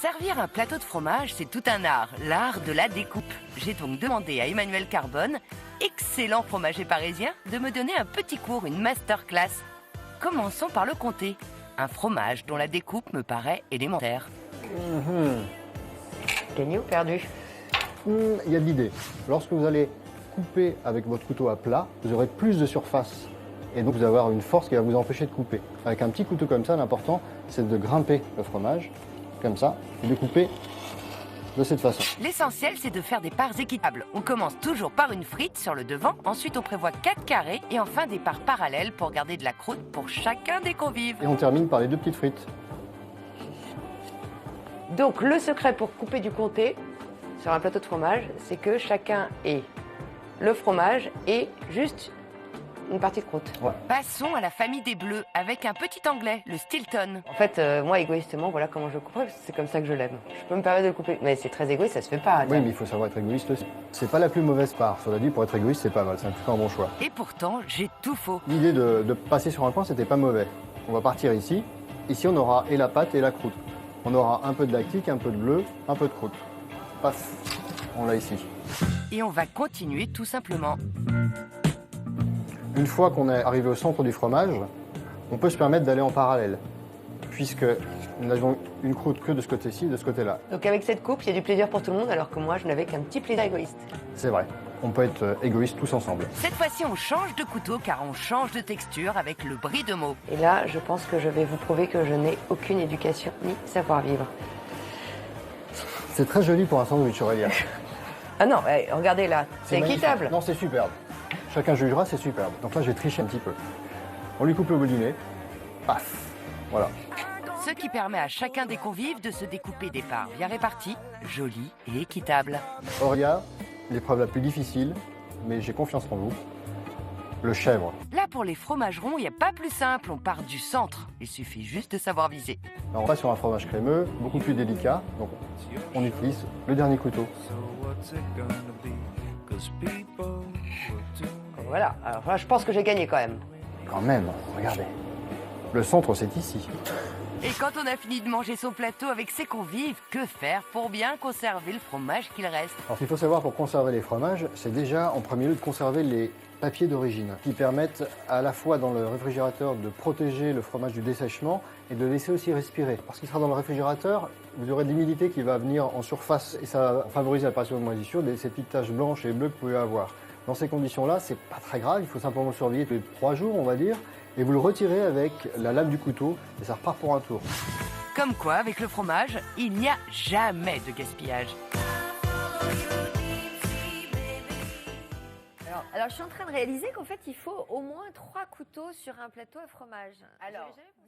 Servir un plateau de fromage, c'est tout un art, l'art de la découpe. J'ai donc demandé à Emmanuel Carbone, excellent fromager parisien, de me donner un petit cours, une masterclass. Commençons par le comté. Un fromage dont la découpe me paraît élémentaire. Gagné ou perdu? Il y a de l'idée. Lorsque vous allez couper avec votre couteau à plat, vous aurez plus de surface. Et donc vous allez avoir une force qui va vous empêcher de couper. Avec un petit couteau comme ça, l'important, c'est de grimper le fromage, comme ça, et de couper de cette façon. L'essentiel, c'est de faire des parts équitables. On commence toujours par une frite sur le devant, ensuite on prévoit 4 carrés et enfin des parts parallèles pour garder de la croûte pour chacun des convives. Et on termine par les 2 petites frites. Donc le secret pour couper du comté sur un plateau de fromage, c'est que chacun ait le fromage et juste une partie de croûte. Ouais. Passons à la famille des bleus avec un petit anglais, le Stilton. En fait, moi, égoïstement, voilà comment je le couperais, parce que c'est comme ça que je l'aime. Je peux me permettre de le couper, mais c'est très égoïste, ça se fait pas. Oui, mais il faut savoir être égoïste aussi. C'est pas la plus mauvaise part. Cela dit, pour être égoïste, c'est pas mal, c'est plutôt un bon choix. Et pourtant, j'ai tout faux. L'idée de passer sur un coin, c'était pas mauvais. On va partir ici. Ici, on aura et la pâte et la croûte. On aura un peu de lactique, un peu de bleu, un peu de croûte. Paf, on l'a ici. Et on va continuer tout simplement. Une fois qu'on est arrivé au centre du fromage, on peut se permettre d'aller en parallèle, puisque nous n'avons une croûte que de ce côté-ci et de ce côté-là. Donc avec cette coupe, il y a du plaisir pour tout le monde, alors que moi, je n'avais qu'un petit plaisir égoïste. C'est vrai, on peut être égoïstes tous ensemble. Cette fois-ci, on change de couteau car on change de texture avec le brie de Meaux. Et là, je pense que je vais vous prouver que je n'ai aucune éducation ni savoir-vivre. C'est très joli pour un sandwich, Aurélia. Ah non, regardez là, c'est magnifique. équitable. Non, c'est superbe. Chacun jugera, c'est superbe. Donc là, j'ai triché un petit peu. On lui coupe le bout du nez. Paf. Voilà. Ce qui permet à chacun des convives de se découper des parts bien réparties, jolies et équitables. Aurélia, l'épreuve la plus difficile, mais j'ai confiance en vous. Le chèvre. Là, pour les fromages ronds, il n'y a pas plus simple, on part du centre. Il suffit juste de savoir viser. Alors, on passe sur un fromage crémeux, beaucoup plus délicat. Donc, on utilise le dernier couteau. Voilà, alors là, je pense que j'ai gagné quand même. Quand même, regardez. Le centre, c'est ici. Et quand on a fini de manger son plateau avec ses convives, que faire pour bien conserver le fromage qu'il reste? Alors, ce qu'il faut savoir pour conserver les fromages, c'est déjà en premier lieu de conserver les papiers d'origine, qui permettent à la fois dans le réfrigérateur de protéger le fromage du dessèchement et de le laisser aussi respirer. Parce qu'il sera dans le réfrigérateur, vous aurez de l'humidité qui va venir en surface et ça va favoriser l'apparition de moisissures, ces petites taches blanches et bleues que vous pouvez avoir. Dans ces conditions-là, c'est pas très grave, il faut simplement le surveiller tous les 3 jours, on va dire, et vous le retirez avec la lame du couteau et ça repart pour un tour. Comme quoi, avec le fromage, il n'y a jamais de gaspillage. Alors, je suis en train de réaliser qu'en fait, il faut au moins 3 couteaux sur un plateau à fromage. Alors, J'avais jamais pensé.